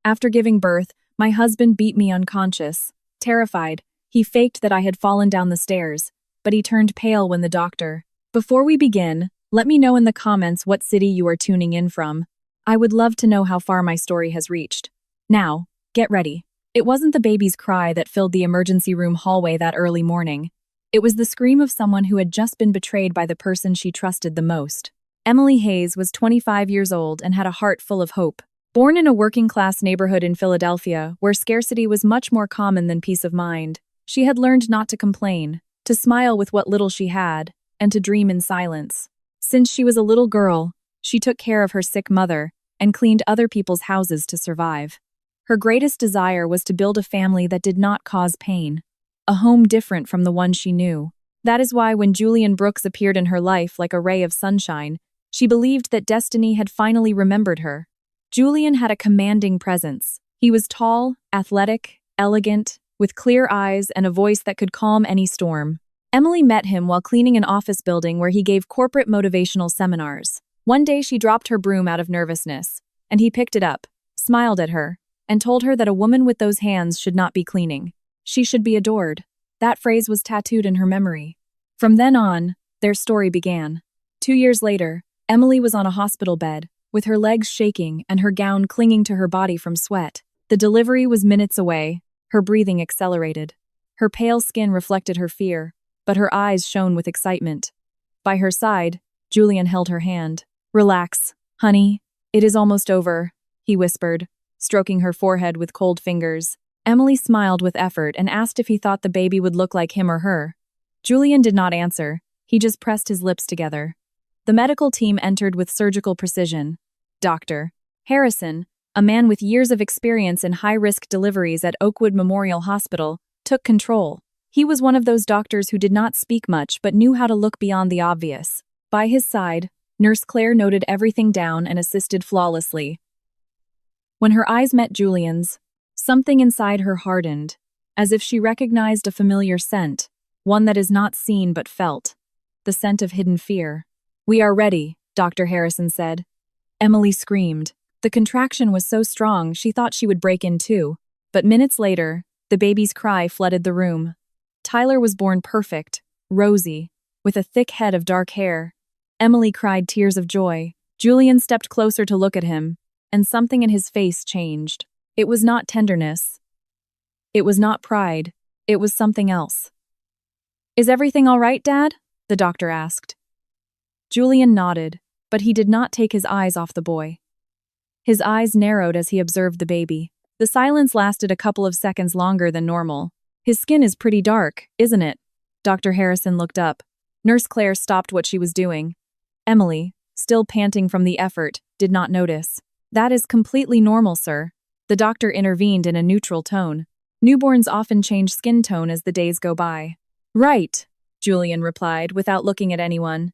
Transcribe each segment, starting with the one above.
After giving birth, my husband beat me unconscious. Terrified, he faked that I had fallen down the stairs, but he turned pale when the doctor. Before we begin, let me know in the comments what city you are tuning in from. I would love to know how far my story has reached. Now, get ready. It wasn't the baby's cry that filled the emergency room hallway that early morning. It was the scream of someone who had just been betrayed by the person she trusted the most. Emily Hayes was 25 years old and had a heart full of hope. Born in a working-class neighborhood in Philadelphia, where scarcity was much more common than peace of mind, she had learned not to complain, to smile with what little she had, and to dream in silence. Since she was a little girl, she took care of her sick mother and cleaned other people's houses to survive. Her greatest desire was to build a family that did not cause pain, a home different from the one she knew. That is why when Julian Brooks appeared in her life like a ray of sunshine, she believed that destiny had finally remembered her. Julian had a commanding presence. He was tall, athletic, elegant, with clear eyes and a voice that could calm any storm. Emily met him while cleaning an office building where he gave corporate motivational seminars. One day she dropped her broom out of nervousness, and he picked it up, smiled at her, and told her that a woman with those hands should not be cleaning. She should be adored. That phrase was tattooed in her memory. From then on, their story began. 2 years later, Emily was on a hospital bed, with her legs shaking and her gown clinging to her body from sweat. The delivery was minutes away, her breathing accelerated. Her pale skin reflected her fear, but her eyes shone with excitement. By her side, Julian held her hand. "Relax, honey. It is almost over," he whispered, stroking her forehead with cold fingers. Emily smiled with effort and asked if he thought the baby would look like him or her. Julian did not answer. He just pressed his lips together. The medical team entered with surgical precision. Dr. Harrison, a man with years of experience in high-risk deliveries at Oakwood Memorial Hospital, took control. He was one of those doctors who did not speak much but knew how to look beyond the obvious. By his side, Nurse Claire noted everything down and assisted flawlessly. When her eyes met Julian's, something inside her hardened, as if she recognized a familiar scent, one that is not seen but felt. The scent of hidden fear. "We are ready," Dr. Harrison said. Emily screamed. The contraction was so strong she thought she would break in too. But minutes later, the baby's cry flooded the room. Tyler was born perfect, rosy, with a thick head of dark hair. Emily cried tears of joy. Julian stepped closer to look at him, and something in his face changed. It was not tenderness. It was not pride. It was something else. "Is everything all right, Dad?" the doctor asked. Julian nodded, but he did not take his eyes off the boy. His eyes narrowed as he observed the baby. The silence lasted a couple of seconds longer than normal. "His skin is pretty dark, isn't it?" Dr. Harrison looked up. Nurse Claire stopped what she was doing. Emily, still panting from the effort, did not notice. "That is completely normal, sir." The doctor intervened in a neutral tone. "Newborns often change skin tone as the days go by." "Right," Julian replied without looking at anyone.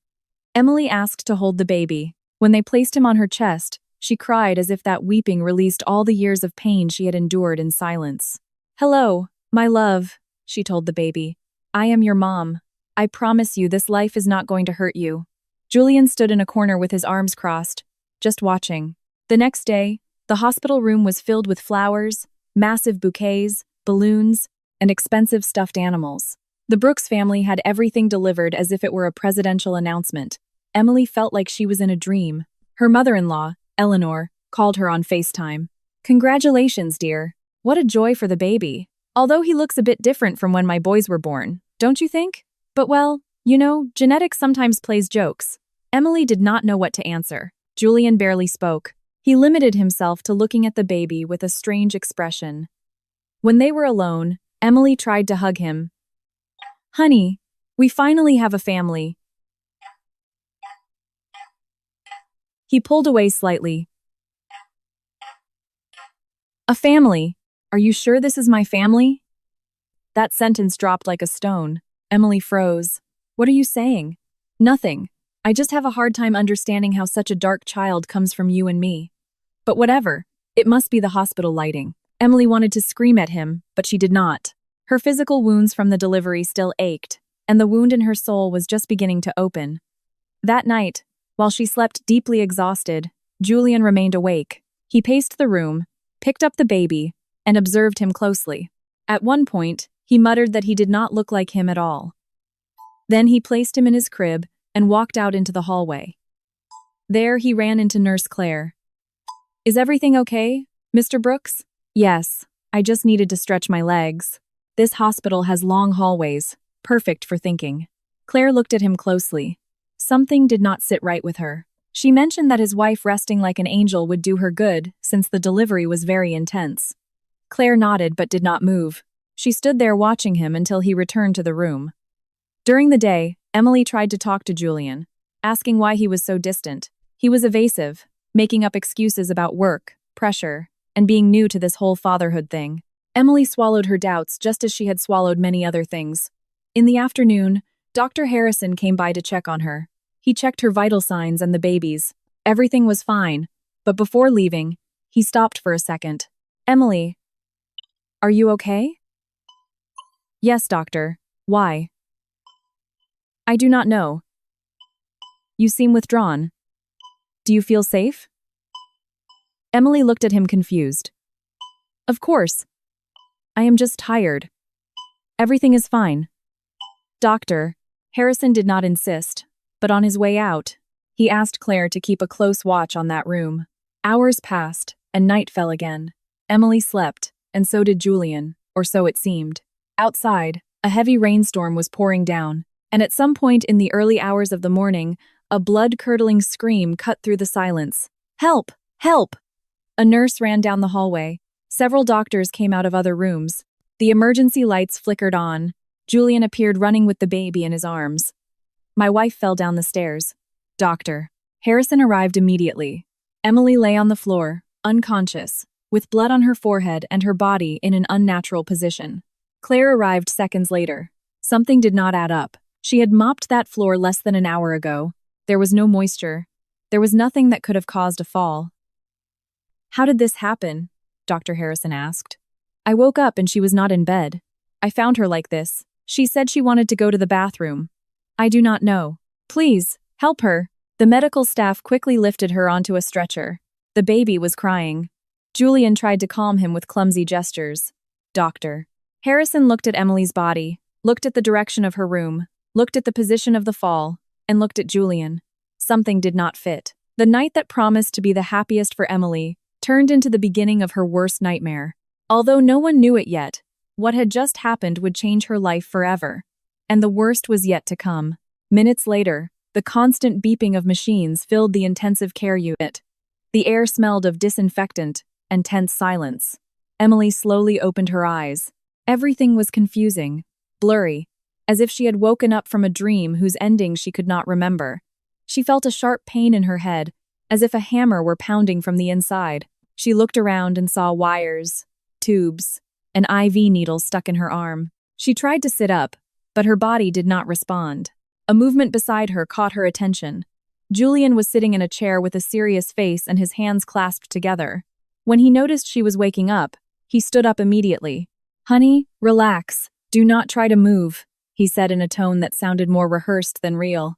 Emily asked to hold the baby. When they placed him on her chest, she cried as if that weeping released all the years of pain she had endured in silence. "Hello, my love," she told the baby. "I am your mom. I promise you this life is not going to hurt you." Julian stood in a corner with his arms crossed, just watching. The next day, the hospital room was filled with flowers, massive bouquets, balloons, and expensive stuffed animals. The Brooks family had everything delivered as if it were a presidential announcement. Emily felt like she was in a dream. Her mother-in-law, Eleanor, called her on FaceTime. "Congratulations, dear. What a joy for the baby. Although he looks a bit different from when my boys were born, don't you think? But well, you know, genetics sometimes plays jokes." Emily did not know what to answer. Julian barely spoke. He limited himself to looking at the baby with a strange expression. When they were alone, Emily tried to hug him. "Honey, we finally have a family." He pulled away slightly. "A family? Are you sure this is my family?" That sentence dropped like a stone. Emily froze. "What are you saying?" "Nothing. I just have a hard time understanding how such a dark child comes from you and me." "But whatever. It must be the hospital lighting." Emily wanted to scream at him, but she did not. Her physical wounds from the delivery still ached, and the wound in her soul was just beginning to open. That night, while she slept deeply exhausted, Julian remained awake. He paced the room, picked up the baby, and observed him closely. At one point, he muttered that he did not look like him at all. Then he placed him in his crib and walked out into the hallway. There he ran into Nurse Claire. "Is everything okay, Mr. Brooks?" "Yes, I just needed to stretch my legs. This hospital has long hallways, perfect for thinking." Claire looked at him closely. Something did not sit right with her. She mentioned that his wife resting like an angel would do her good since the delivery was very intense. Claire nodded but did not move. She stood there watching him until he returned to the room. During the day, Emily tried to talk to Julian, asking why he was so distant. He was evasive, making up excuses about work, pressure, and being new to this whole fatherhood thing. Emily swallowed her doubts just as she had swallowed many other things. In the afternoon, Dr. Harrison came by to check on her. He checked her vital signs and the baby's. Everything was fine, but before leaving, he stopped for a second. "Emily, are you okay?" "Yes, doctor. Why?" "I do not know. You seem withdrawn. Do you feel safe?" Emily looked at him confused. "Of course. I am just tired. Everything is fine." "Doctor," Harrison did not insist, but on his way out, he asked Claire to keep a close watch on that room. Hours passed, and night fell again. Emily slept, and so did Julian, or so it seemed. Outside, a heavy rainstorm was pouring down, and at some point in the early hours of the morning, a blood-curdling scream cut through the silence. "Help! Help!" A nurse ran down the hallway. Several doctors came out of other rooms. The emergency lights flickered on. Julian appeared running with the baby in his arms. "My wife fell down the stairs." "Doctor." Harrison arrived immediately. Emily lay on the floor, unconscious, with blood on her forehead and her body in an unnatural position. Claire arrived seconds later. Something did not add up. She had mopped that floor less than an hour ago. There was no moisture. There was nothing that could have caused a fall. "How did this happen?" Dr. Harrison asked. "I woke up and she was not in bed. I found her like this. She said she wanted to go to the bathroom. I do not know. Please, help her." The medical staff quickly lifted her onto a stretcher. The baby was crying. Julian tried to calm him with clumsy gestures. "Doctor." Harrison looked at Emily's body, looked at the direction of her room, looked at the position of the fall, and looked at Julian. Something did not fit. The night that promised to be the happiest for Emily turned into the beginning of her worst nightmare. Although no one knew it yet, what had just happened would change her life forever. And the worst was yet to come. Minutes later, the constant beeping of machines filled the intensive care unit. The air smelled of disinfectant and tense silence. Emily slowly opened her eyes. Everything was confusing, blurry, as if she had woken up from a dream whose ending she could not remember. She felt a sharp pain in her head, as if a hammer were pounding from the inside. She looked around and saw wires, tubes, an IV needle stuck in her arm. She tried to sit up, but her body did not respond. A movement beside her caught her attention. Julian was sitting in a chair with a serious face and his hands clasped together. When he noticed she was waking up, he stood up immediately. "Honey, relax. Do not try to move," he said in a tone that sounded more rehearsed than real.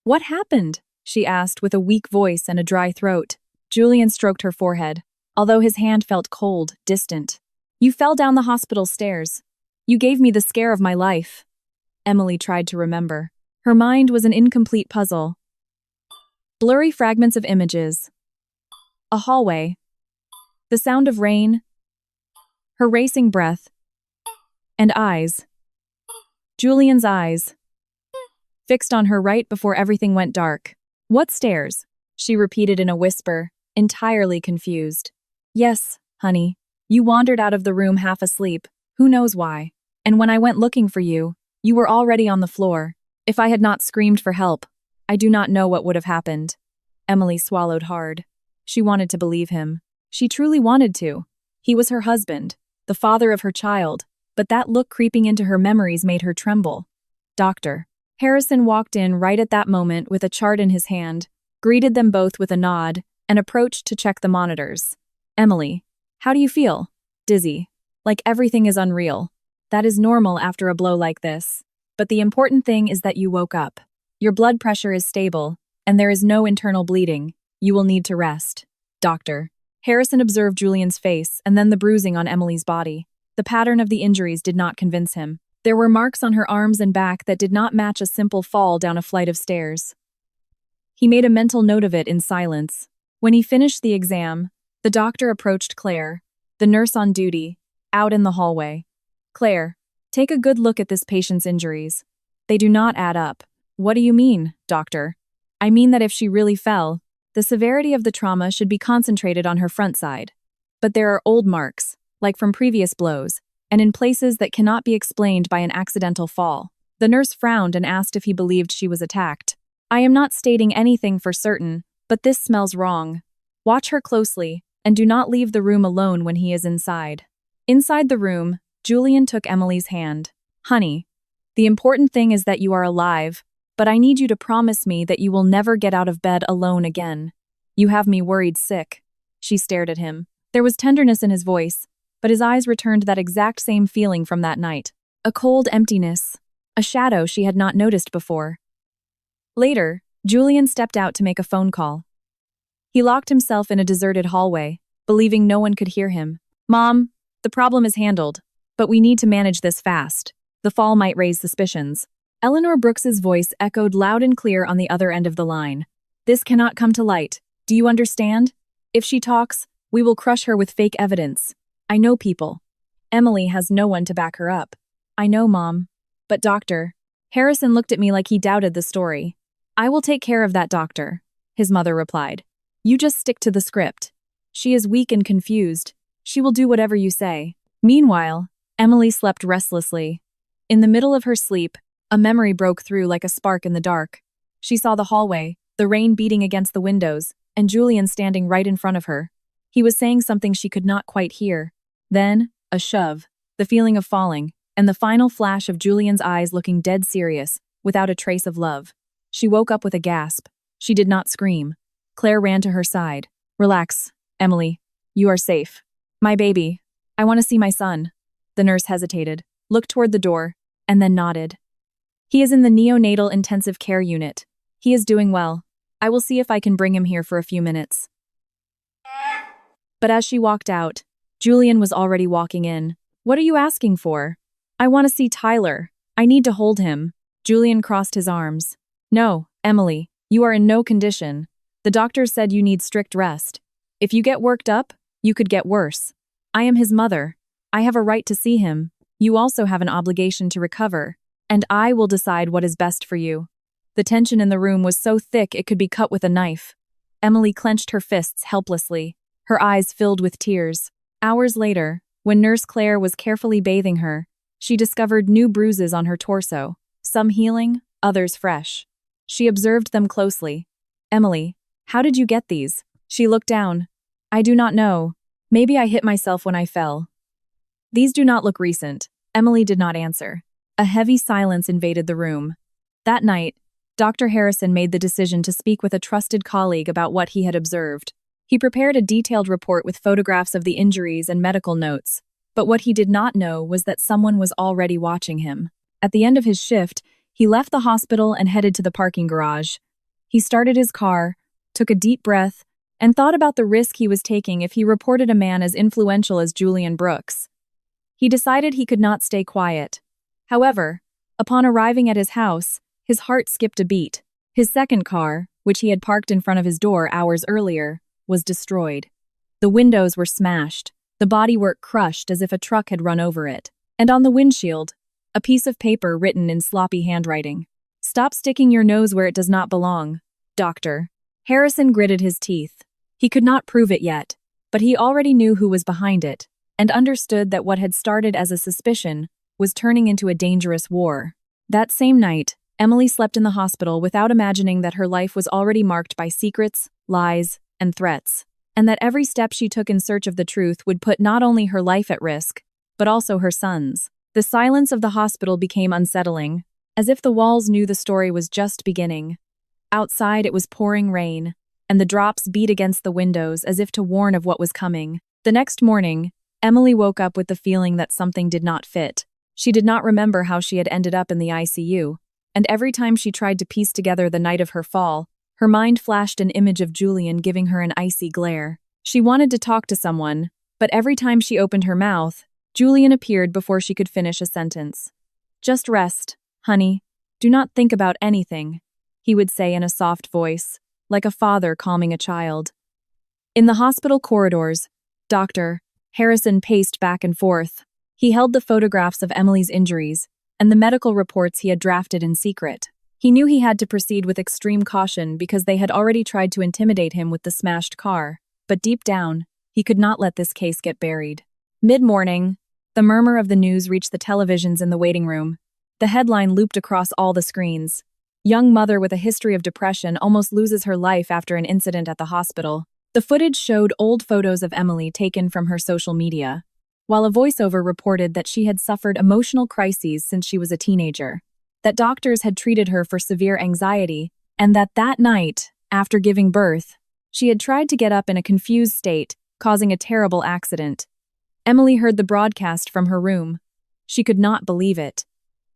"What happened?" she asked with a weak voice and a dry throat. Julian stroked her forehead, although his hand felt cold, distant. "You fell down the hospital stairs. You gave me the scare of my life." Emily tried to remember. Her mind was an incomplete puzzle. Blurry fragments of images. A hallway. The sound of rain. Her racing breath. And eyes. Julian's eyes. Fixed on her right before everything went dark. "What stairs?" she repeated in a whisper, entirely confused. "Yes, honey. You wandered out of the room half asleep, who knows why. And when I went looking for you, you were already on the floor. If I had not screamed for help, I do not know what would have happened." Emily swallowed hard. She wanted to believe him. She truly wanted to. He was her husband, the father of her child, but that look creeping into her memories made her tremble. "Doctor." Harrison walked in right at that moment with a chart in his hand, greeted them both with a nod, and approached to check the monitors. "Emily, how do you feel?" "Dizzy. Like everything is unreal. That is normal after a blow like this. But the important thing is that you woke up. Your blood pressure is stable, and there is no internal bleeding. You will need to rest." "Doctor." Harrison observed Julian's face and then the bruising on Emily's body. The pattern of the injuries did not convince him. There were marks on her arms and back that did not match a simple fall down a flight of stairs. He made a mental note of it in silence. When he finished the exam, the doctor approached Claire, the nurse on duty, out in the hallway. "Claire, take a good look at this patient's injuries. They do not add up." "What do you mean, doctor?" "I mean that if she really fell, the severity of the trauma should be concentrated on her front side. But there are old marks, like from previous blows, and in places that cannot be explained by an accidental fall." The nurse frowned and asked if he believed she was attacked. "I am not stating anything for certain, but this smells wrong. Watch her closely, and do not leave the room alone when he is inside." Inside the room, Julian took Emily's hand. "Honey, the important thing is that you are alive, but I need you to promise me that you will never get out of bed alone again. You have me worried sick." She stared at him. There was tenderness in his voice, but his eyes returned that exact same feeling from that night. A cold emptiness, a shadow she had not noticed before. Later, Julian stepped out to make a phone call. He locked himself in a deserted hallway, believing no one could hear him. "Mom, the problem is handled, but we need to manage this fast. The fall might raise suspicions." Eleanor Brooks's voice echoed loud and clear on the other end of the line. "This cannot come to light. Do you understand? If she talks, we will crush her with fake evidence. I know people. Emily has no one to back her up." "I know, Mom. But doctor..." Harrison looked at me like he doubted the story. "I will take care of that, doctor," his mother replied. "You just stick to the script. She is weak and confused. She will do whatever you say." Meanwhile, Emily slept restlessly. In the middle of her sleep, a memory broke through like a spark in the dark. She saw the hallway, the rain beating against the windows, and Julian standing right in front of her. He was saying something she could not quite hear. Then, a shove, the feeling of falling, and the final flash of Julian's eyes looking dead serious, without a trace of love. She woke up with a gasp. She did not scream. Claire ran to her side. "Relax, Emily. You are safe." "My baby. I want to see my son." The nurse hesitated, looked toward the door, and then nodded. "He is in the neonatal intensive care unit. He is doing well. I will see if I can bring him here for a few minutes." But as she walked out, Julian was already walking in. "What are you asking for?" "I want to see Tyler. I need to hold him." Julian crossed his arms. "No, Emily, you are in no condition. The doctor said you need strict rest. If you get worked up, you could get worse. I am his mother. I have a right to see him. You also have an obligation to recover, and I will decide what is best for you." The tension in the room was so thick it could be cut with a knife. Emily clenched her fists helplessly, her eyes filled with tears. Hours later, when Nurse Claire was carefully bathing her, she discovered new bruises on her torso, some healing, others fresh. She observed them closely. "Emily, how did you get these?" She looked down. "I do not know. Maybe I hit myself when I fell." "These do not look recent." Emily did not answer. A heavy silence invaded the room. That night, Dr. Harrison made the decision to speak with a trusted colleague about what he had observed. He prepared a detailed report with photographs of the injuries and medical notes, but what he did not know was that someone was already watching him. At the end of his shift, he left the hospital and headed to the parking garage. He started his car, took a deep breath, and thought about the risk he was taking if he reported a man as influential as Julian Brooks. He decided he could not stay quiet. However, upon arriving at his house, his heart skipped a beat. His second car, which he had parked in front of his door hours earlier, was destroyed. The windows were smashed, the bodywork crushed as if a truck had run over it, and on the windshield, a piece of paper written in sloppy handwriting. "Stop sticking your nose where it does not belong, doctor." Harrison gritted his teeth. He could not prove it yet, but he already knew who was behind it, and understood that what had started as a suspicion was turning into a dangerous war. That same night, Emily slept in the hospital without imagining that her life was already marked by secrets, lies, and threats, and that every step she took in search of the truth would put not only her life at risk, but also her son's. The silence of the hospital became unsettling, as if the walls knew the story was just beginning. Outside it was pouring rain, and the drops beat against the windows as if to warn of what was coming. The next morning, Emily woke up with the feeling that something did not fit. She did not remember how she had ended up in the ICU, and every time she tried to piece together the night of her fall, her mind flashed an image of Julian giving her an icy glare. She wanted to talk to someone, but every time she opened her mouth, Julian appeared before she could finish a sentence. "Just rest, honey. Do not think about anything," he would say in a soft voice, like a father calming a child. In the hospital corridors, Dr. Harrison paced back and forth. He held the photographs of Emily's injuries and the medical reports he had drafted in secret. He knew he had to proceed with extreme caution because they had already tried to intimidate him with the smashed car, but deep down, he could not let this case get buried. Mid-morning, the murmur of the news reached the televisions in the waiting room. The headline looped across all the screens. Young mother with a history of depression almost loses her life after an incident at the hospital. The footage showed old photos of Emily taken from her social media, while a voiceover reported that she had suffered emotional crises since she was a teenager, that doctors had treated her for severe anxiety, and that night, after giving birth, she had tried to get up in a confused state, causing a terrible accident. Emily heard the broadcast from her room. She could not believe it.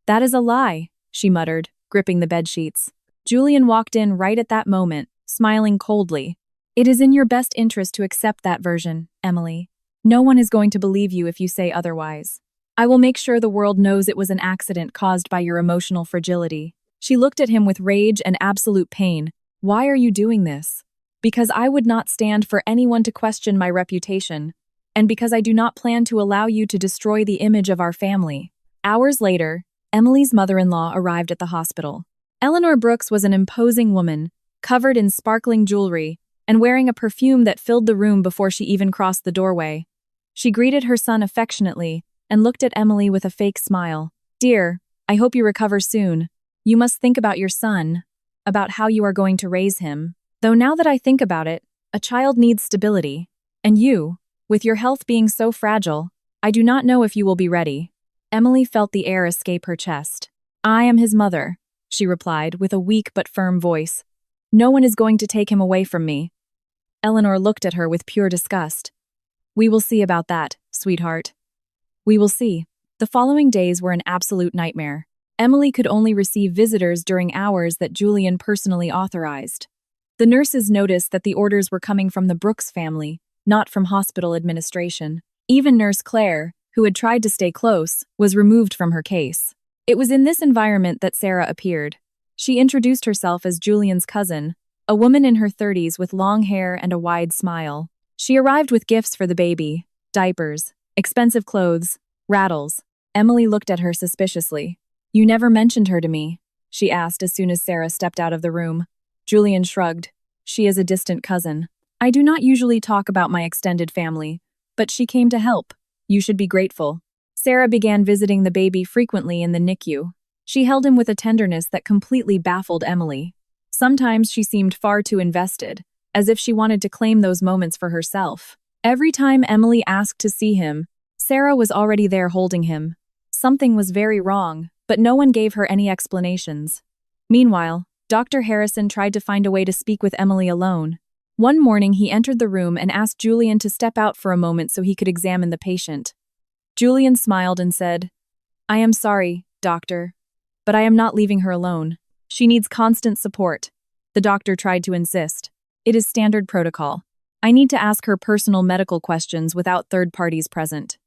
"That is a lie," she muttered, gripping the bedsheets. Julian walked in right at that moment, smiling coldly. "It is in your best interest to accept that version, Emily. No one is going to believe you if you say otherwise. I will make sure the world knows it was an accident caused by your emotional fragility." She looked at him with rage and absolute pain. "Why are you doing this?" "Because I would not stand for anyone to question my reputation, and because I do not plan to allow you to destroy the image of our family." Hours later, Emily's mother-in-law arrived at the hospital. Eleanor Brooks was an imposing woman, covered in sparkling jewelry, and wearing a perfume that filled the room before she even crossed the doorway. She greeted her son affectionately and looked at Emily with a fake smile. "Dear, I hope you recover soon. You must think about your son, about how you are going to raise him. Though now that I think about it, a child needs stability. And you, with your health being so fragile, I do not know if you will be ready." Emily felt the air escape her chest. "I am his mother," she replied with a weak but firm voice. "No one is going to take him away from me." Eleanor looked at her with pure disgust. "We will see about that, sweetheart. We will see." The following days were an absolute nightmare. Emily could only receive visitors during hours that Julian personally authorized. The nurses noticed that the orders were coming from the Brooks family, not from hospital administration. Even Nurse Claire, who had tried to stay close, was removed from her case. It was in this environment that Sarah appeared. She introduced herself as Julian's cousin, a woman in her 30s with long hair and a wide smile. She arrived with gifts for the baby: diapers, expensive clothes, rattles. Emily looked at her suspiciously. "You never mentioned her to me," she asked as soon as Sarah stepped out of the room. Julian shrugged. "She is a distant cousin. I do not usually talk about my extended family, but she came to help. You should be grateful." Sarah began visiting the baby frequently in the NICU. She held him with a tenderness that completely baffled Emily. Sometimes she seemed far too invested, as if she wanted to claim those moments for herself. Every time Emily asked to see him, Sarah was already there holding him. Something was very wrong, but no one gave her any explanations. Meanwhile, Dr. Harrison tried to find a way to speak with Emily alone. One morning he entered the room and asked Julian to step out for a moment so he could examine the patient. Julian smiled and said, "I am sorry, doctor, but I am not leaving her alone. She needs constant support." The doctor tried to insist. "It is standard protocol. I need to ask her personal medical questions without third parties present."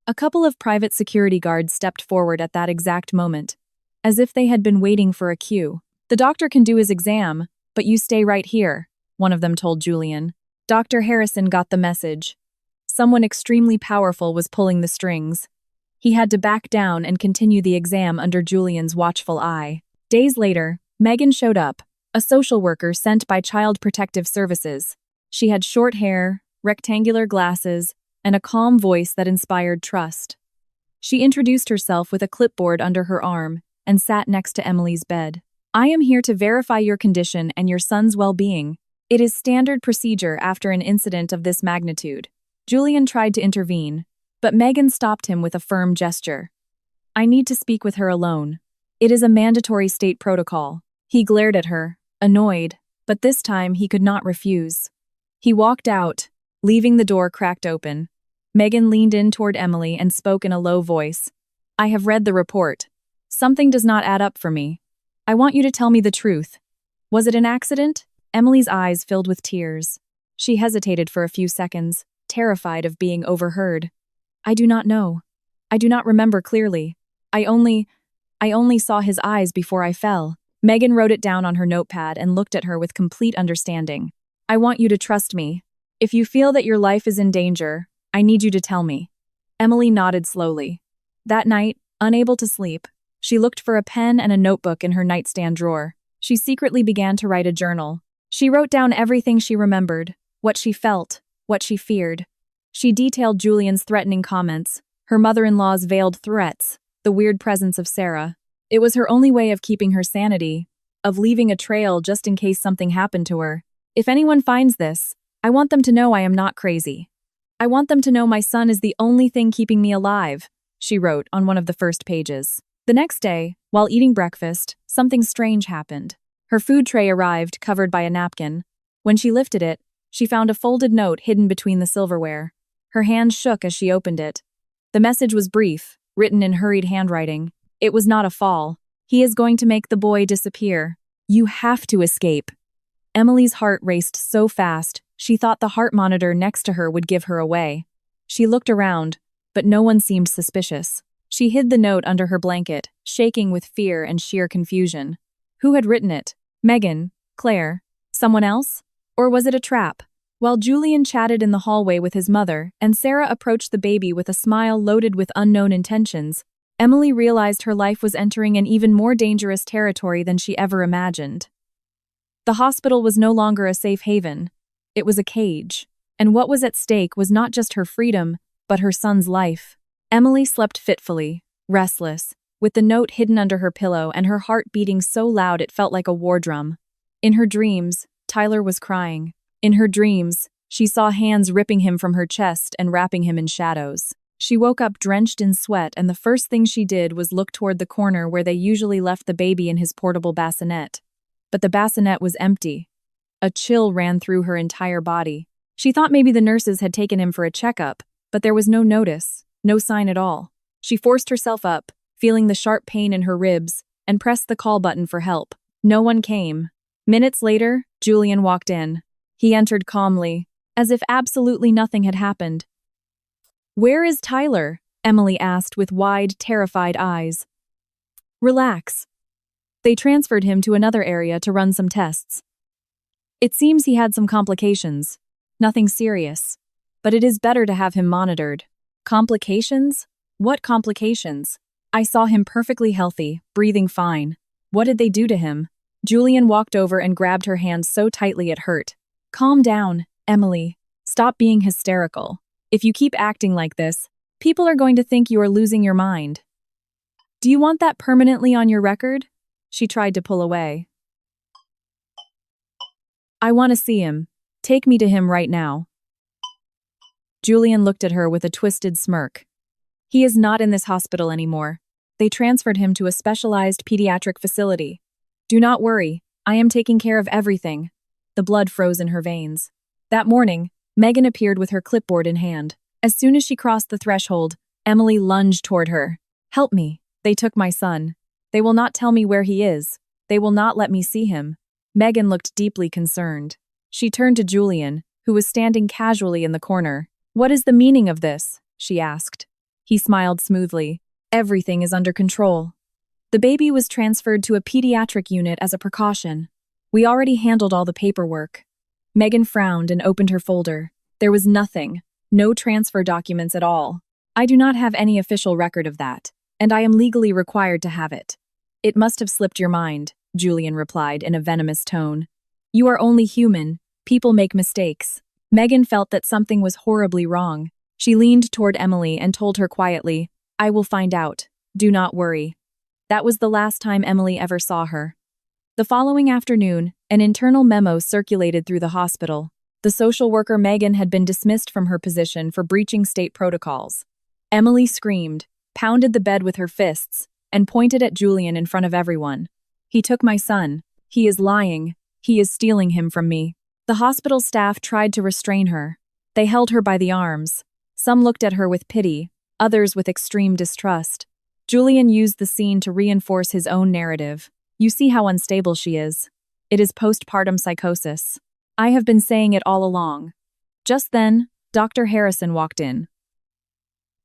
A couple of private security guards stepped forward at that exact moment, as if they had been waiting for a cue. "The doctor can do his exam, but you stay right here," one of them told Julian. Dr. Harrison got the message. Someone extremely powerful was pulling the strings. He had to back down and continue the exam under Julian's watchful eye. Days later, Megan showed up, a social worker sent by Child Protective Services. She had short hair, rectangular glasses, and a calm voice that inspired trust. She introduced herself with a clipboard under her arm and sat next to Emily's bed. "I am here to verify your condition and your son's well-being. It is standard procedure after an incident of this magnitude." Julian tried to intervene, but Megan stopped him with a firm gesture. "I need to speak with her alone. It is a mandatory state protocol." He glared at her, annoyed, but this time he could not refuse. He walked out, leaving the door cracked open. Megan leaned in toward Emily and spoke in a low voice. "I have read the report. Something does not add up for me. I want you to tell me the truth. Was it an accident?" Emily's eyes filled with tears. She hesitated for a few seconds, terrified of being overheard. I do not know. I do not remember clearly. I only saw his eyes before I fell. Megan wrote it down on her notepad and looked at her with complete understanding. I want you to trust me. If you feel that your life is in danger, I need you to tell me. Emily nodded slowly. That night, unable to sleep, she looked for a pen and a notebook in her nightstand drawer. She secretly began to write a journal. She wrote down everything she remembered, what she felt, what she feared. She detailed Julian's threatening comments, her mother-in-law's veiled threats, the weird presence of Sarah. It was her only way of keeping her sanity, of leaving a trail just in case something happened to her. If anyone finds this, I want them to know I am not crazy. I want them to know my son is the only thing keeping me alive, she wrote on one of the first pages. The next day, while eating breakfast, something strange happened. Her food tray arrived, covered by a napkin. When she lifted it, she found a folded note hidden between the silverware. Her hand shook as she opened it. The message was brief, written in hurried handwriting. It was not a fall. He is going to make the boy disappear. You have to escape. Emily's heart raced so fast, she thought the heart monitor next to her would give her away. She looked around, but no one seemed suspicious. She hid the note under her blanket, shaking with fear and sheer confusion. Who had written it? Megan? Claire? Someone else? Or was it a trap? While Julian chatted in the hallway with his mother and Sarah approached the baby with a smile loaded with unknown intentions, Emily realized her life was entering an even more dangerous territory than she ever imagined. The hospital was no longer a safe haven. It was a cage. And what was at stake was not just her freedom, but her son's life. Emily slept fitfully, restless, with the note hidden under her pillow and her heart beating so loud it felt like a war drum. In her dreams, Tyler was crying. In her dreams, she saw hands ripping him from her chest and wrapping him in shadows. She woke up drenched in sweat, and the first thing she did was look toward the corner where they usually left the baby in his portable bassinet. But the bassinet was empty. A chill ran through her entire body. She thought maybe the nurses had taken him for a checkup, but there was no notice, no sign at all. She forced herself up, feeling the sharp pain in her ribs, and pressed the call button for help. No one came. Minutes later, Julian walked in. He entered calmly, as if absolutely nothing had happened. Where is Tyler? Emily asked with wide, terrified eyes. Relax. They transferred him to another area to run some tests. It seems he had some complications. Nothing serious. But it is better to have him monitored. Complications? What complications? I saw him perfectly healthy, breathing fine. What did they do to him? Julian walked over and grabbed her hand so tightly it hurt. Calm down, Emily. Stop being hysterical. If you keep acting like this, people are going to think you are losing your mind. Do you want that permanently on your record? She tried to pull away. I want to see him. Take me to him right now. Julian looked at her with a twisted smirk. He is not in this hospital anymore. They transferred him to a specialized pediatric facility. Do not worry, I am taking care of everything. The blood froze in her veins. That morning, Megan appeared with her clipboard in hand. As soon as she crossed the threshold, Emily lunged toward her. Help me. They took my son. They will not tell me where he is. They will not let me see him. Megan looked deeply concerned. She turned to Julian, who was standing casually in the corner. What is the meaning of this? She asked. He smiled smoothly. Everything is under control. The baby was transferred to a pediatric unit as a precaution. We already handled all the paperwork. Megan frowned and opened her folder. There was nothing. No transfer documents at all. I do not have any official record of that, and I am legally required to have it. It must have slipped your mind, Julian replied in a venomous tone. You are only human. People make mistakes. Megan felt that something was horribly wrong. She leaned toward Emily and told her quietly, I will find out. Do not worry. That was the last time Emily ever saw her. The following afternoon, an internal memo circulated through the hospital. The social worker Megan had been dismissed from her position for breaching state protocols. Emily screamed, pounded the bed with her fists, and pointed at Julian in front of everyone. He took my son. He is lying. He is stealing him from me. The hospital staff tried to restrain her. They held her by the arms. Some looked at her with pity, others with extreme distrust. Julian used the scene to reinforce his own narrative. You see how unstable she is. It is postpartum psychosis. I have been saying it all along. Just then, Dr. Harrison walked in.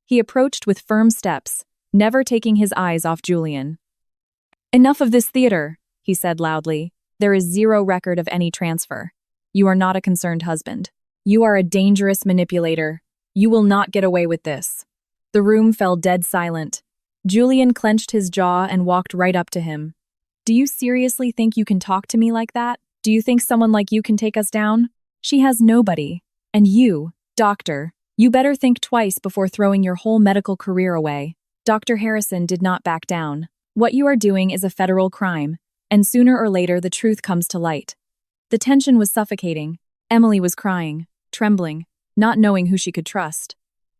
He approached with firm steps, never taking his eyes off Julian. Enough of this theater, he said loudly. There is zero record of any transfer. You are not a concerned husband. You are a dangerous manipulator. You will not get away with this. The room fell dead silent. Julian clenched his jaw and walked right up to him. Do you seriously think you can talk to me like that? Do you think someone like you can take us down? She has nobody. And you, doctor, you better think twice before throwing your whole medical career away. Dr. Harrison did not back down. What you are doing is a federal crime, and sooner or later the truth comes to light. The tension was suffocating. Emily was crying, trembling, not knowing who she could trust.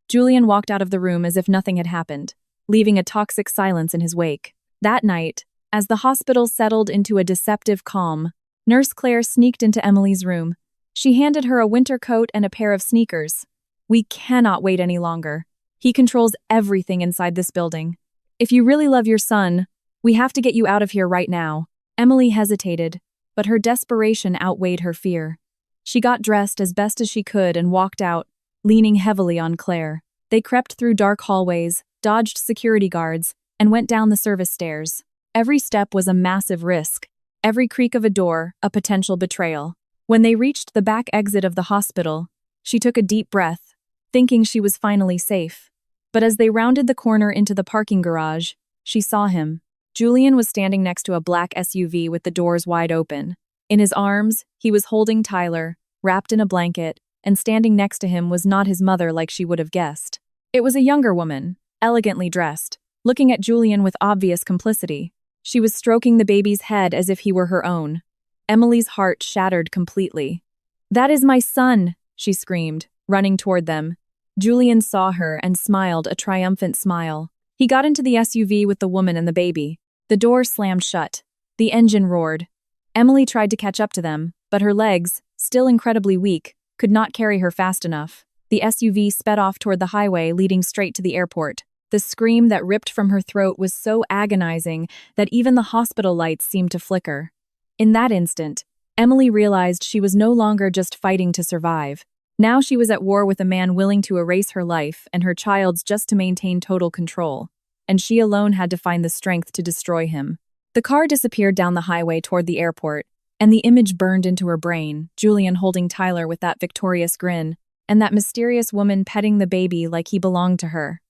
Julian walked out of the room as if nothing had happened, leaving a toxic silence in his wake. That night, as the hospital settled into a deceptive calm, Nurse Claire sneaked into Emily's room. She handed her a winter coat and a pair of sneakers. We cannot wait any longer. He controls everything inside this building. If you really love your son, we have to get you out of here right now. Emily hesitated, but her desperation outweighed her fear. She got dressed as best as she could and walked out, leaning heavily on Claire. They crept through dark hallways, dodged security guards, and went down the service stairs. Every step was a massive risk. Every creak of a door, a potential betrayal. When they reached the back exit of the hospital, she took a deep breath, thinking she was finally safe. But as they rounded the corner into the parking garage, she saw him. Julian was standing next to a black SUV with the doors wide open. In his arms, he was holding Tyler, wrapped in a blanket, and standing next to him was not his mother like she would have guessed. It was a younger woman, elegantly dressed, looking at Julian with obvious complicity. She was stroking the baby's head as if he were her own. Emily's heart shattered completely. "That is my son," she screamed, running toward them. Julian saw her and smiled a triumphant smile. He got into the SUV with the woman and the baby. The door slammed shut. The engine roared. Emily tried to catch up to them, but her legs, still incredibly weak, could not carry her fast enough. The SUV sped off toward the highway leading straight to the airport. The scream that ripped from her throat was so agonizing that even the hospital lights seemed to flicker. In that instant, Emily realized she was no longer just fighting to survive. Now she was at war with a man willing to erase her life and her child's just to maintain total control, and she alone had to find the strength to destroy him. The car disappeared down the highway toward the airport, and the image burned into her brain, Julian holding Tyler with that victorious grin, and that mysterious woman petting the baby like he belonged to her.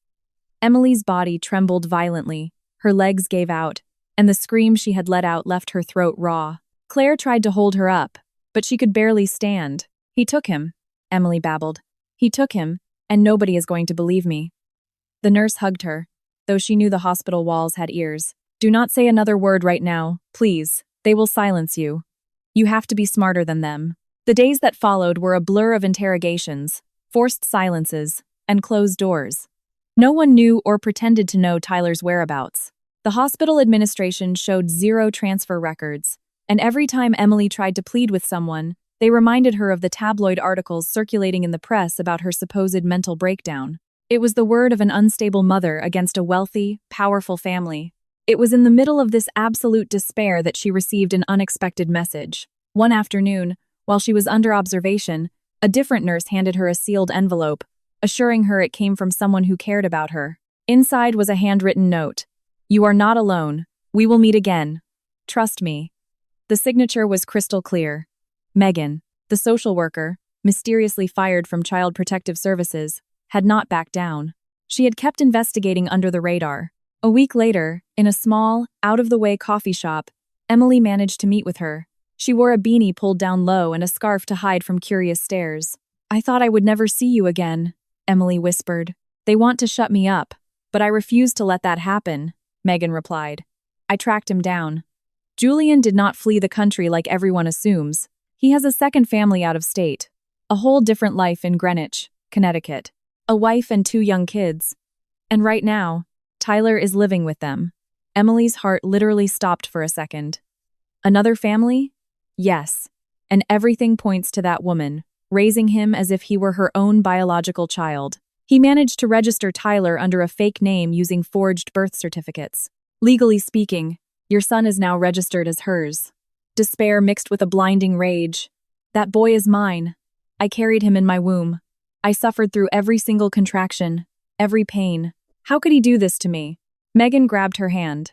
Emily's body trembled violently, her legs gave out, and the scream she had let out left her throat raw. Claire tried to hold her up, but she could barely stand. "He took him," Emily babbled. "He took him, and nobody is going to believe me." The nurse hugged her, though she knew the hospital walls had ears. "Do not say another word right now, please. They will silence you. You have to be smarter than them." The days that followed were a blur of interrogations, forced silences, and closed doors. No one knew or pretended to know Tyler's whereabouts. The hospital administration showed zero transfer records, and every time Emily tried to plead with someone, they reminded her of the tabloid articles circulating in the press about her supposed mental breakdown. It was the word of an unstable mother against a wealthy, powerful family. It was in the middle of this absolute despair that she received an unexpected message. One afternoon, while she was under observation, a different nurse handed her a sealed envelope, assuring her it came from someone who cared about her. Inside was a handwritten note. "You are not alone. We will meet again. Trust me." The signature was crystal clear. Megan, the social worker, mysteriously fired from Child Protective Services, had not backed down. She had kept investigating under the radar. A week later, in a small, out-of-the-way coffee shop, Emily managed to meet with her. She wore a beanie pulled down low and a scarf to hide from curious stares. "I thought I would never see you again," Emily whispered. "They want to shut me up, but I refuse to let that happen," Megan replied. "I tracked him down. Julian did not flee the country like everyone assumes. He has a second family out of state. A whole different life in Greenwich, Connecticut. A wife and 2 young kids. And right now, Tyler is living with them." Emily's heart literally stopped for a second. Another family? Yes. And everything points to that woman, raising him as if he were her own biological child. He managed to register Tyler under a fake name using forged birth certificates. Legally speaking, your son is now registered as hers. Despair mixed with a blinding rage. That boy is mine. I carried him in my womb. I suffered through every single contraction, every pain. How could he do this to me? Megan grabbed her hand.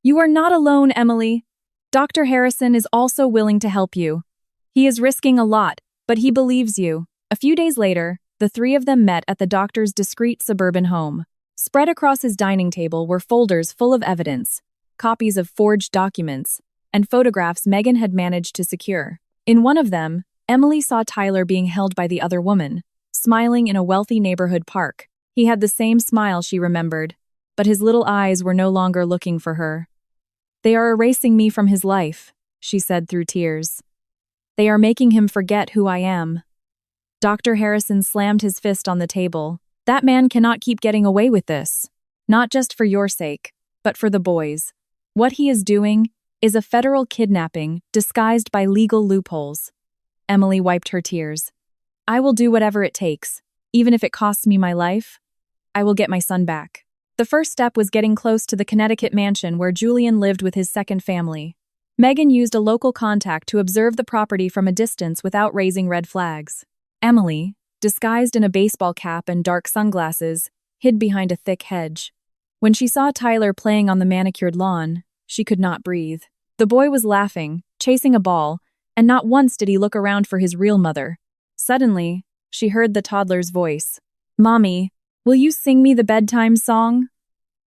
You are not alone, Emily. Dr. Harrison is also willing to help you. He is risking a lot, but he believes you. A few days later, the three of them met at the doctor's discreet suburban home. Spread across his dining table were folders full of evidence, copies of forged documents, and photographs Megan had managed to secure. In one of them, Emily saw Tyler being held by the other woman, smiling in a wealthy neighborhood park. He had the same smile she remembered, but his little eyes were no longer looking for her. They are erasing me from his life, she said through tears. They are making him forget who I am. Dr. Harrison slammed his fist on the table. That man cannot keep getting away with this. Not just for your sake, but for the boys. What he is doing is a federal kidnapping disguised by legal loopholes. Emily wiped her tears. I will do whatever it takes, even if it costs me my life. I will get my son back. The first step was getting close to the Connecticut mansion where Julian lived with his second family. Megan used a local contact to observe the property from a distance without raising red flags. Emily, disguised in a baseball cap and dark sunglasses, hid behind a thick hedge. When she saw Tyler playing on the manicured lawn, she could not breathe. The boy was laughing, chasing a ball, and not once did he look around for his real mother. Suddenly, she heard the toddler's voice. Mommy, will you sing me the bedtime song?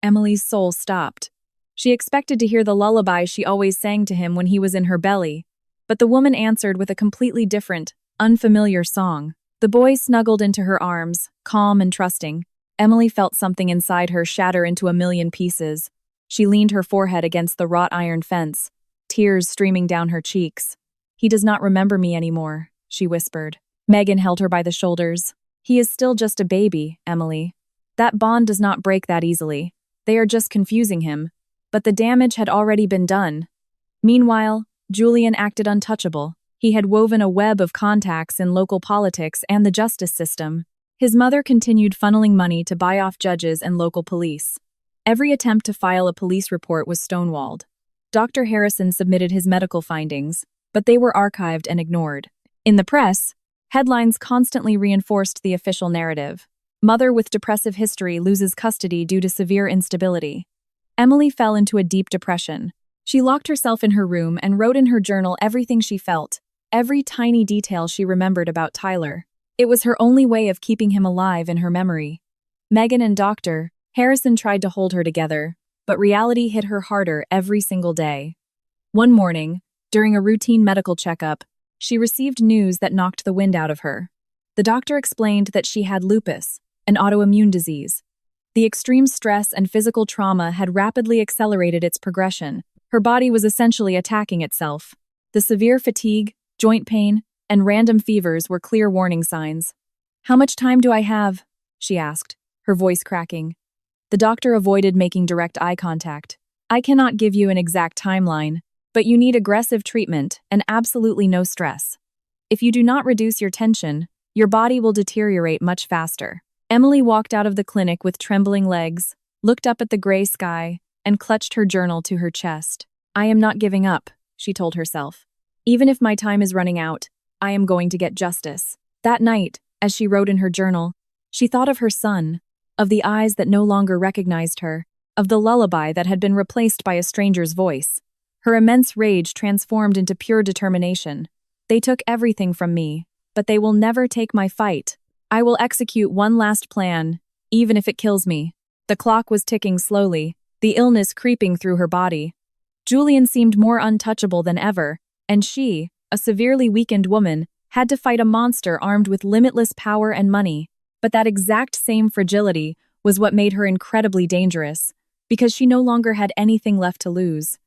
Emily's soul stopped. She expected to hear the lullaby she always sang to him when he was in her belly, but the woman answered with a completely different, unfamiliar song. The boy snuggled into her arms, calm and trusting. Emily felt something inside her shatter into a million pieces. She leaned her forehead against the wrought iron fence, tears streaming down her cheeks. He does not remember me anymore, she whispered. Megan held her by the shoulders. He is still just a baby, Emily. That bond does not break that easily. They are just confusing him. But the damage had already been done. Meanwhile, Julian acted untouchable. He had woven a web of contacts in local politics and the justice system. His mother continued funneling money to buy off judges and local police. Every attempt to file a police report was stonewalled. Dr. Harrison submitted his medical findings, but they were archived and ignored. In the press, headlines constantly reinforced the official narrative. Mother with depressive history loses custody due to severe instability. Emily fell into a deep depression. She locked herself in her room and wrote in her journal everything she felt, every tiny detail she remembered about Tyler. It was her only way of keeping him alive in her memory. Megan and Dr. Harrison tried to hold her together, but reality hit her harder every single day. One morning, during a routine medical checkup, she received news that knocked the wind out of her. The doctor explained that she had lupus, an autoimmune disease. The extreme stress and physical trauma had rapidly accelerated its progression. Her body was essentially attacking itself. The severe fatigue, joint pain, and random fevers were clear warning signs. How much time do I have? She asked, her voice cracking. The doctor avoided making direct eye contact. I cannot give you an exact timeline, but you need aggressive treatment and absolutely no stress. If you do not reduce your tension, your body will deteriorate much faster. Emily walked out of the clinic with trembling legs, looked up at the gray sky, and clutched her journal to her chest. I am not giving up, she told herself. Even if my time is running out, I am going to get justice. That night, as she wrote in her journal, she thought of her son, of the eyes that no longer recognized her, of the lullaby that had been replaced by a stranger's voice. Her immense rage transformed into pure determination. They took everything from me, but they will never take my fight. I will execute one last plan, even if it kills me. The clock was ticking slowly, the illness creeping through her body. Julian seemed more untouchable than ever, and she, a severely weakened woman, had to fight a monster armed with limitless power and money. But that exact same fragility was what made her incredibly dangerous, because she no longer had anything left to lose.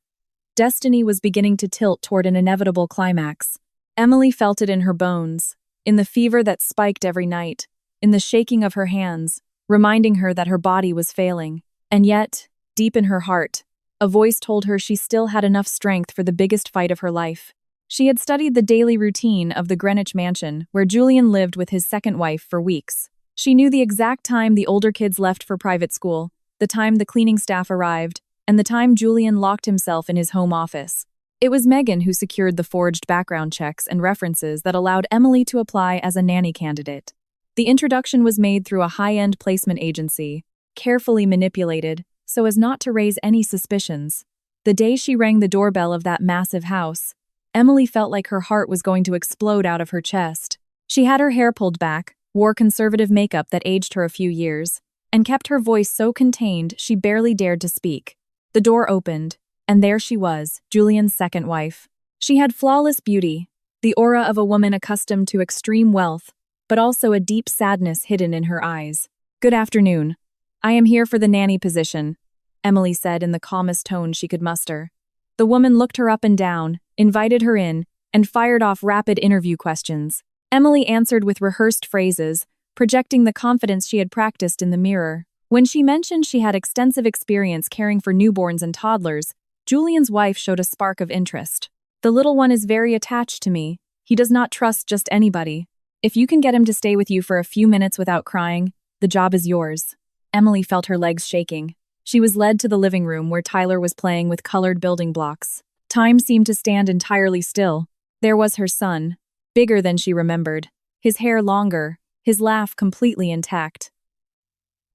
Destiny was beginning to tilt toward an inevitable climax. Emily felt it in her bones, in the fever that spiked every night, in the shaking of her hands, reminding her that her body was failing. And yet, deep in her heart, a voice told her she still had enough strength for the biggest fight of her life. She had studied the daily routine of the Greenwich mansion, where Julian lived with his second wife for weeks. She knew the exact time the older kids left for private school, the time the cleaning staff arrived, and the time Julian locked himself in his home office. It was Megan who secured the forged background checks and references that allowed Emily to apply as a nanny candidate. The introduction was made through a high-end placement agency, carefully manipulated so as not to raise any suspicions. The day she rang the doorbell of that massive house, Emily felt like her heart was going to explode out of her chest. She had her hair pulled back, wore conservative makeup that aged her a few years, and kept her voice so contained she barely dared to speak. The door opened, and there she was, Julian's second wife. She had flawless beauty, the aura of a woman accustomed to extreme wealth, but also a deep sadness hidden in her eyes. "Good afternoon. I am here for the nanny position," Emily said in the calmest tone she could muster. The woman looked her up and down, invited her in, and fired off rapid interview questions. Emily answered with rehearsed phrases, projecting the confidence she had practiced in the mirror. When she mentioned she had extensive experience caring for newborns and toddlers, Julian's wife showed a spark of interest. "The little one is very attached to me. He does not trust just anybody. If you can get him to stay with you for a few minutes without crying, the job is yours." Emily felt her legs shaking. She was led to the living room where Tyler was playing with colored building blocks. Time seemed to stand entirely still. There was her son, bigger than she remembered, his hair longer, his laugh completely intact.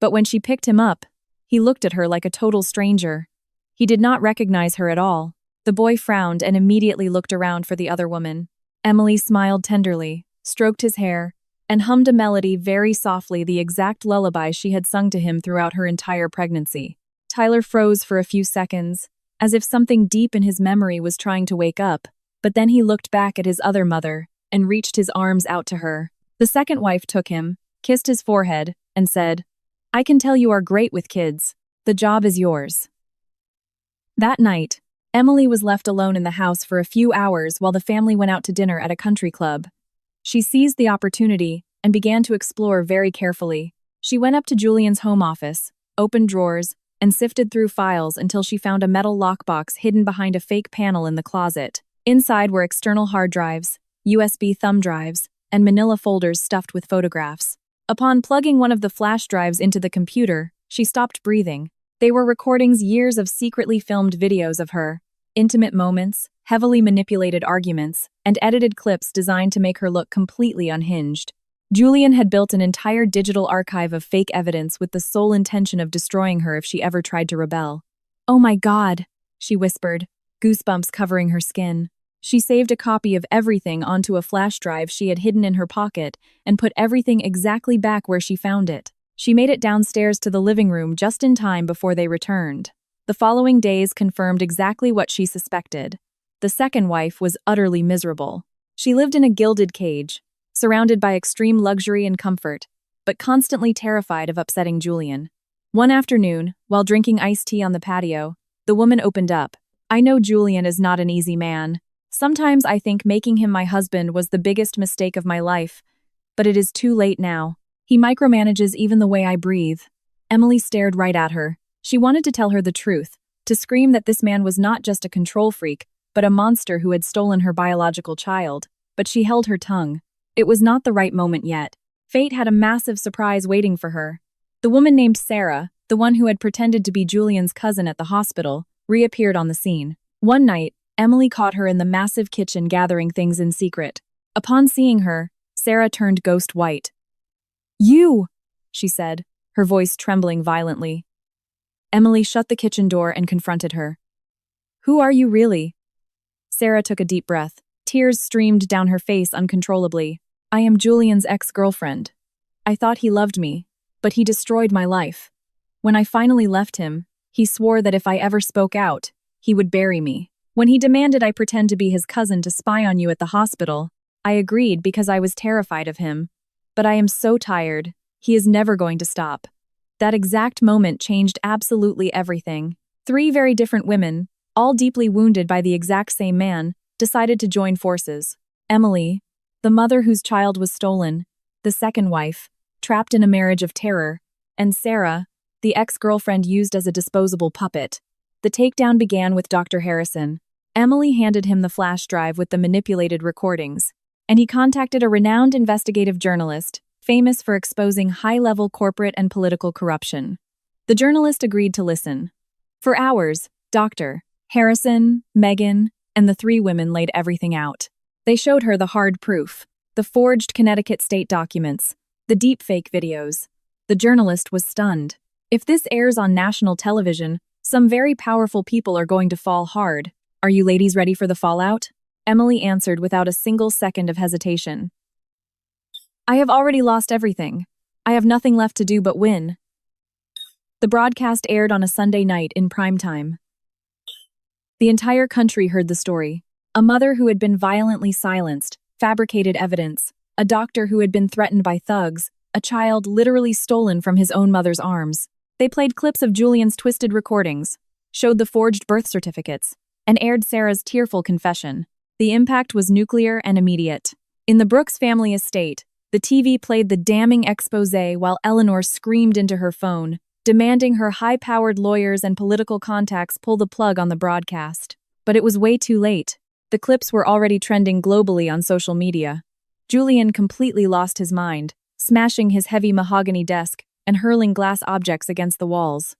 But when she picked him up, he looked at her like a total stranger. He did not recognize her at all. The boy frowned and immediately looked around for the other woman. Emily smiled tenderly, stroked his hair, and hummed a melody very softly, the exact lullaby she had sung to him throughout her entire pregnancy. Tyler froze for a few seconds, as if something deep in his memory was trying to wake up, but then he looked back at his other mother and reached his arms out to her. The second wife took him, kissed his forehead, and said, "I can tell you are great with kids. The job is yours." That night, Emily was left alone in the house for a few hours while the family went out to dinner at a country club. She seized the opportunity and began to explore very carefully. She went up to Julian's home office, opened drawers, and sifted through files until she found a metal lockbox hidden behind a fake panel in the closet. Inside were external hard drives, USB thumb drives, and manila folders stuffed with photographs. Upon plugging one of the flash drives into the computer, she stopped breathing. They were recordings years of secretly filmed videos of her, intimate moments, heavily manipulated arguments, and edited clips designed to make her look completely unhinged. Julian had built an entire digital archive of fake evidence with the sole intention of destroying her if she ever tried to rebel. "Oh my God," she whispered, goosebumps covering her skin. She saved a copy of everything onto a flash drive she had hidden in her pocket and put everything exactly back where she found it. She made it downstairs to the living room just in time before they returned. The following days confirmed exactly what she suspected. The second wife was utterly miserable. She lived in a gilded cage, surrounded by extreme luxury and comfort, but constantly terrified of upsetting Julian. One afternoon, while drinking iced tea on the patio, the woman opened up. "I know Julian is not an easy man. Sometimes I think making him my husband was the biggest mistake of my life, but it is too late now. He micromanages even the way I breathe." Emily stared right at her. She wanted to tell her the truth, to scream that this man was not just a control freak, but a monster who had stolen her biological child, but she held her tongue. It was not the right moment yet. Fate had a massive surprise waiting for her. The woman named Sarah, the one who had pretended to be Julian's cousin at the hospital, reappeared on the scene. One night, Emily caught her in the massive kitchen gathering things in secret. Upon seeing her, Sarah turned ghost white. "You!" she said, her voice trembling violently. Emily shut the kitchen door and confronted her. "Who are you really?" Sarah took a deep breath. Tears streamed down her face uncontrollably. "I am Julian's ex-girlfriend. I thought he loved me, but he destroyed my life. When I finally left him, he swore that if I ever spoke out, he would bury me. When he demanded I pretend to be his cousin to spy on you at the hospital, I agreed because I was terrified of him. But I am so tired. He is never going to stop." That exact moment changed absolutely everything. Three very different women, all deeply wounded by the exact same man, decided to join forces. Emily, the mother whose child was stolen, the second wife, trapped in a marriage of terror, and Sarah, the ex-girlfriend used as a disposable puppet. The takedown began with Dr. Harrison. Emily handed him the flash drive with the manipulated recordings, and he contacted a renowned investigative journalist, famous for exposing high-level corporate and political corruption. The journalist agreed to listen. For hours, Dr. Harrison, Megan, and the three women laid everything out. They showed her the hard proof, the forged Connecticut state documents, the deepfake videos. The journalist was stunned. If this airs on national television, some very powerful people are going to fall hard. Are you ladies ready for the fallout? Emily answered without a single second of hesitation. I have already lost everything. I have nothing left to do but win. The broadcast aired on a Sunday night in prime time. The entire country heard the story. A mother who had been violently silenced, fabricated evidence, a doctor who had been threatened by thugs, a child literally stolen from his own mother's arms. They played clips of Julian's twisted recordings, showed the forged birth certificates, and aired Sarah's tearful confession. The impact was nuclear and immediate. In the Brooks family estate, the TV played the damning exposé while Eleanor screamed into her phone, demanding her high-powered lawyers and political contacts pull the plug on the broadcast. But it was way too late. The clips were already trending globally on social media. Julian completely lost his mind, smashing his heavy mahogany desk and hurling glass objects against the walls.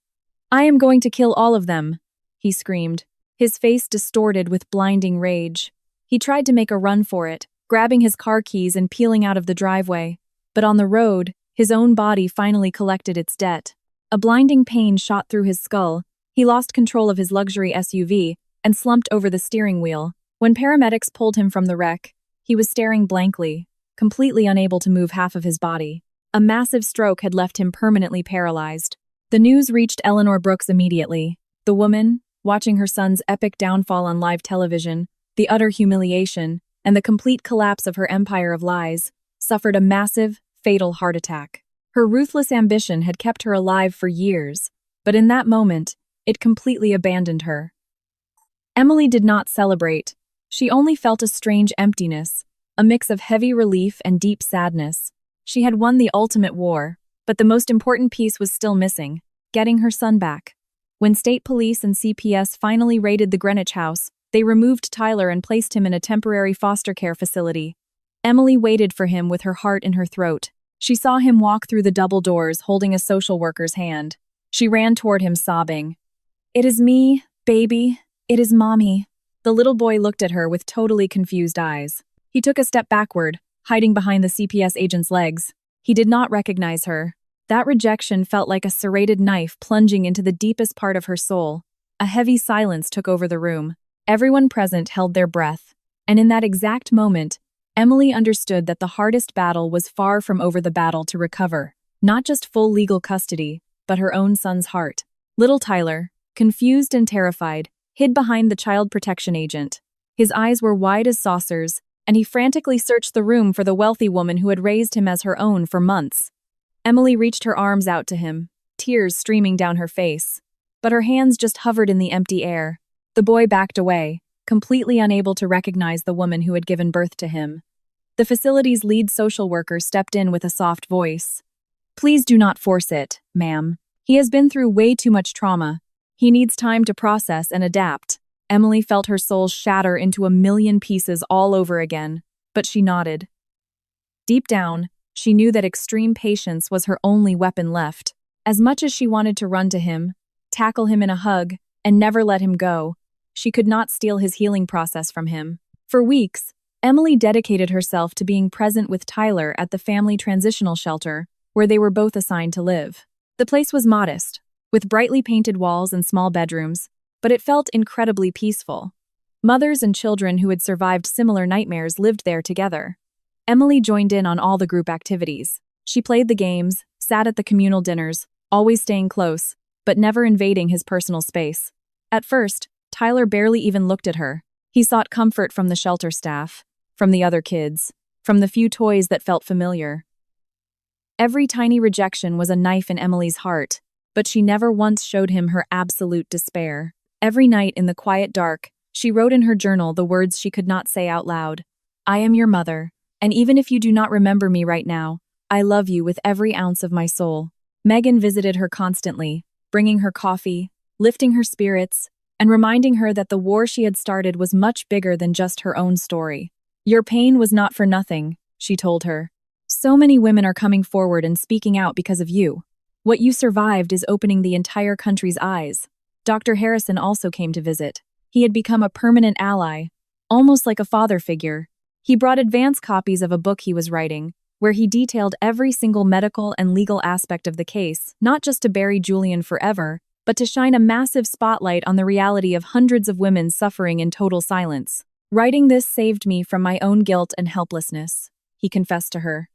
I am going to kill all of them, he screamed, his face distorted with blinding rage. He tried to make a run for it, grabbing his car keys and peeling out of the driveway. But on the road, his own body finally collected its debt. A blinding pain shot through his skull. He lost control of his luxury SUV and slumped over the steering wheel. When paramedics pulled him from the wreck, he was staring blankly, completely unable to move half of his body. A massive stroke had left him permanently paralyzed. The news reached Eleanor Brooks immediately. The woman, watching her son's epic downfall on live television, the utter humiliation, and the complete collapse of her empire of lies, suffered a massive, fatal heart attack. Her ruthless ambition had kept her alive for years, but in that moment, it completely abandoned her. Emily did not celebrate. She only felt a strange emptiness, a mix of heavy relief and deep sadness. She had won the ultimate war, but the most important piece was still missing, getting her son back. When state police and CPS finally raided the Greenwich house, they removed Tyler and placed him in a temporary foster care facility. Emily waited for him with her heart in her throat. She saw him walk through the double doors holding a social worker's hand. She ran toward him sobbing. It is me, baby. It is mommy. The little boy looked at her with totally confused eyes. He took a step backward, hiding behind the CPS agent's legs. He did not recognize her. That rejection felt like a serrated knife plunging into the deepest part of her soul. A heavy silence took over the room. Everyone present held their breath. And in that exact moment, Emily understood that the hardest battle was far from over. The battle to recover, not just full legal custody, but her own son's heart. Little Tyler, confused and terrified, hid behind the child protection agent. His eyes were wide as saucers, and he frantically searched the room for the wealthy woman who had raised him as her own for months. Emily reached her arms out to him, tears streaming down her face. But her hands just hovered in the empty air. The boy backed away, completely unable to recognize the woman who had given birth to him. The facility's lead social worker stepped in with a soft voice. Please do not force it, ma'am. He has been through way too much trauma. He needs time to process and adapt. Emily felt her soul shatter into a million pieces all over again, but she nodded. Deep down, she knew that extreme patience was her only weapon left. As much as she wanted to run to him, tackle him in a hug, and never let him go, she could not steal his healing process from him. For weeks, Emily dedicated herself to being present with Tyler at the family transitional shelter, where they were both assigned to live. The place was modest, with brightly painted walls and small bedrooms, but it felt incredibly peaceful. Mothers and children who had survived similar nightmares lived there together. Emily joined in on all the group activities. She played the games, sat at the communal dinners, always staying close, but never invading his personal space. At first, Tyler barely even looked at her. He sought comfort from the shelter staff, from the other kids, from the few toys that felt familiar. Every tiny rejection was a knife in Emily's heart, but she never once showed him her absolute despair. Every night in the quiet dark, she wrote in her journal the words she could not say out loud. I am your mother, and even if you do not remember me right now, I love you with every ounce of my soul. Megan visited her constantly, bringing her coffee, lifting her spirits, and reminding her that the war she had started was much bigger than just her own story. Your pain was not for nothing, she told her. So many women are coming forward and speaking out because of you. What you survived is opening the entire country's eyes. Dr. Harrison also came to visit. He had become a permanent ally, almost like a father figure. He brought advance copies of a book he was writing, where he detailed every single medical and legal aspect of the case, not just to bury Julian forever, but to shine a massive spotlight on the reality of hundreds of women suffering in total silence. "Writing this saved me from my own guilt and helplessness," he confessed to her.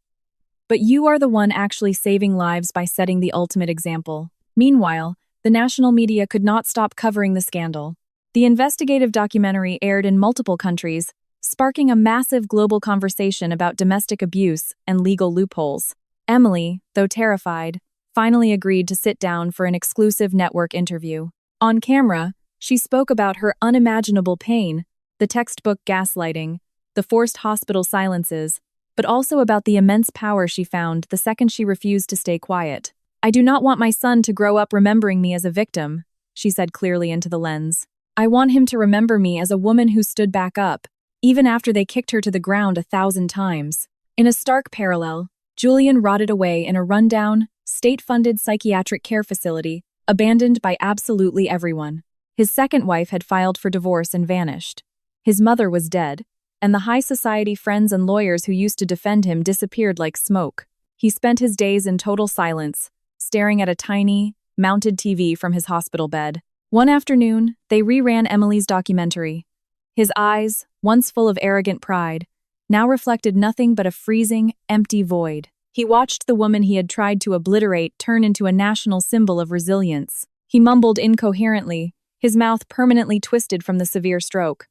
"But you are the one actually saving lives by setting the ultimate example." Meanwhile, the national media could not stop covering the scandal. The investigative documentary aired in multiple countries, sparking a massive global conversation about domestic abuse and legal loopholes. Emily, though terrified, finally agreed to sit down for an exclusive network interview. On camera, she spoke about her unimaginable pain, the textbook gaslighting, the forced hospital silences, but also about the immense power she found the second she refused to stay quiet. "I do not want my son to grow up remembering me as a victim," she said clearly into the lens. "I want him to remember me as a woman who stood back up, even after they kicked her to the ground 1,000 times. In a stark parallel, Julian rotted away in a rundown, state-funded psychiatric care facility, abandoned by absolutely everyone. His second wife had filed for divorce and vanished. His mother was dead, and the high society friends and lawyers who used to defend him disappeared like smoke. He spent his days in total silence, staring at a tiny, mounted TV from his hospital bed. One afternoon, they reran Emily's documentary. His eyes, once full of arrogant pride, now reflected nothing but a freezing, empty void. He watched the woman he had tried to obliterate turn into a national symbol of resilience. He mumbled incoherently, his mouth permanently twisted from the severe stroke.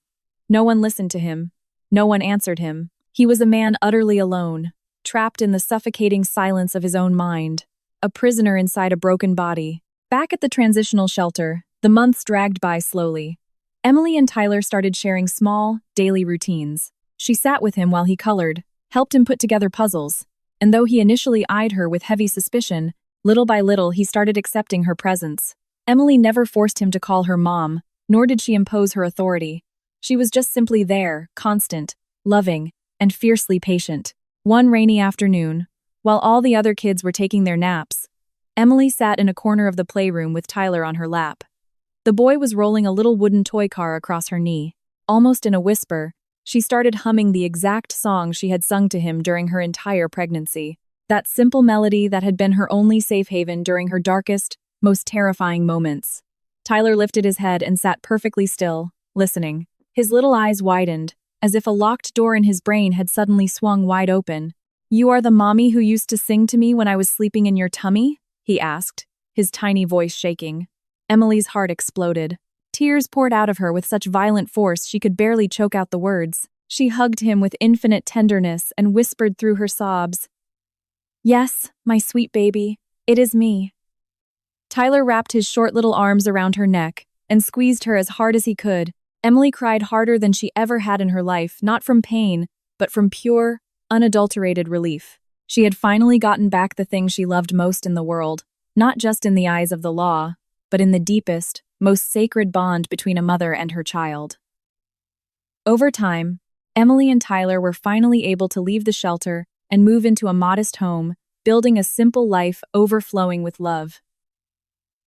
No one listened to him. No one answered him. He was a man utterly alone, trapped in the suffocating silence of his own mind, a prisoner inside a broken body. Back at the transitional shelter, the months dragged by slowly. Emily and Tyler started sharing small, daily routines. She sat with him while he colored, helped him put together puzzles, and though he initially eyed her with heavy suspicion, little by little he started accepting her presence. Emily never forced him to call her mom, nor did she impose her authority. She was just simply there, constant, loving, and fiercely patient. One rainy afternoon, while all the other kids were taking their naps, Emily sat in a corner of the playroom with Tyler on her lap. The boy was rolling a little wooden toy car across her knee. Almost in a whisper, she started humming the exact song she had sung to him during her entire pregnancy. That simple melody that had been her only safe haven during her darkest, most terrifying moments. Tyler lifted his head and sat perfectly still, listening. His little eyes widened, as if a locked door in his brain had suddenly swung wide open. "You are the mommy who used to sing to me when I was sleeping in your tummy?" he asked, his tiny voice shaking. Emily's heart exploded. Tears poured out of her with such violent force she could barely choke out the words. She hugged him with infinite tenderness and whispered through her sobs, "Yes, my sweet baby, it is me." Tyler wrapped his short little arms around her neck and squeezed her as hard as he could. Emily cried harder than she ever had in her life, not from pain, but from pure, unadulterated relief. She had finally gotten back the thing she loved most in the world, not just in the eyes of the law, but in the deepest, most sacred bond between a mother and her child. Over time, Emily and Tyler were finally able to leave the shelter and move into a modest home, building a simple life overflowing with love.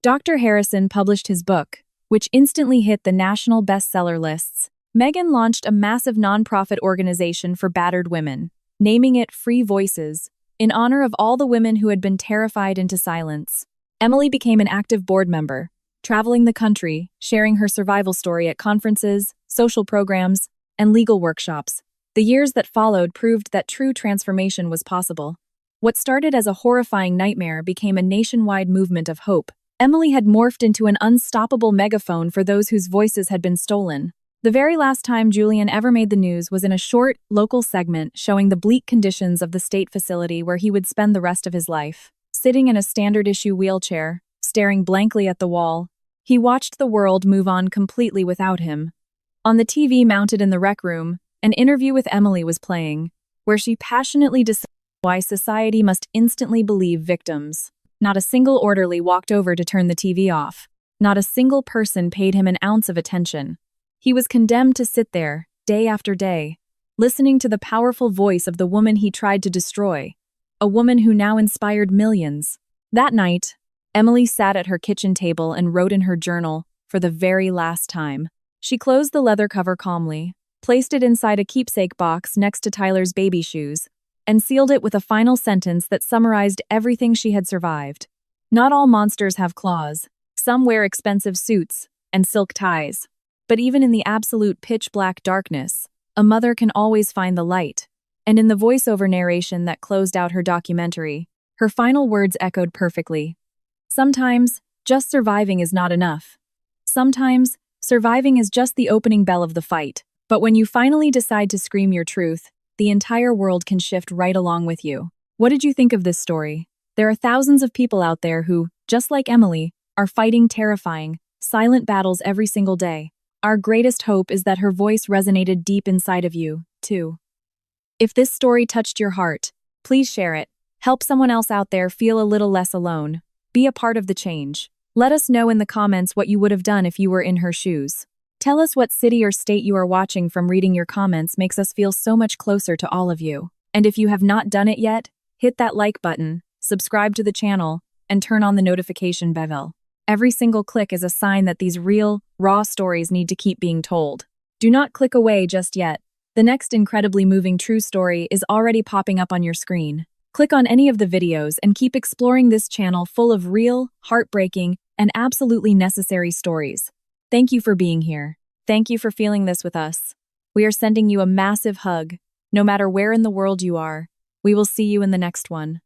Dr. Harrison published his book, which instantly hit the national bestseller lists. Megan launched a massive nonprofit organization for battered women, naming it Free Voices, in honor of all the women who had been terrified into silence. Emily became an active board member, traveling the country, sharing her survival story at conferences, social programs, and legal workshops. The years that followed proved that true transformation was possible. What started as a horrifying nightmare became a nationwide movement of hope. Emily had morphed into an unstoppable megaphone for those whose voices had been stolen. The very last time Julian ever made the news was in a short, local segment showing the bleak conditions of the state facility where he would spend the rest of his life. Sitting in a standard-issue wheelchair, staring blankly at the wall, he watched the world move on completely without him. On the TV mounted in the rec room, an interview with Emily was playing, where she passionately discussed why society must instantly believe victims. Not a single orderly walked over to turn the TV off. Not a single person paid him an ounce of attention. He was condemned to sit there, day after day, listening to the powerful voice of the woman he tried to destroy, a woman who now inspired millions. That night, Emily sat at her kitchen table and wrote in her journal for the very last time. She closed the leather cover calmly, placed it inside a keepsake box next to Tyler's baby shoes, and sealed it with a final sentence that summarized everything she had survived. Not all monsters have claws. Some wear expensive suits and silk ties. But even in the absolute pitch-black darkness, a mother can always find the light. And in the voiceover narration that closed out her documentary, her final words echoed perfectly. Sometimes, just surviving is not enough. Sometimes, surviving is just the opening bell of the fight. But when you finally decide to scream your truth, the entire world can shift right along with you. What did you think of this story? There are thousands of people out there who, just like Emily, are fighting terrifying, silent battles every single day. Our greatest hope is that her voice resonated deep inside of you, too. If this story touched your heart, please share it. Help someone else out there feel a little less alone. Be a part of the change. Let us know in the comments what you would have done if you were in her shoes. Tell us what city or state you are watching from. Reading your comments makes us feel so much closer to all of you. And if you have not done it yet, hit that like button, subscribe to the channel, and turn on the notification bell. Every single click is a sign that these real, raw stories need to keep being told. Do not click away just yet. The next incredibly moving true story is already popping up on your screen. Click on any of the videos and keep exploring this channel full of real, heartbreaking, and absolutely necessary stories. Thank you for being here. Thank you for feeling this with us. We are sending you a massive hug. No matter where in the world you are, we will see you in the next one.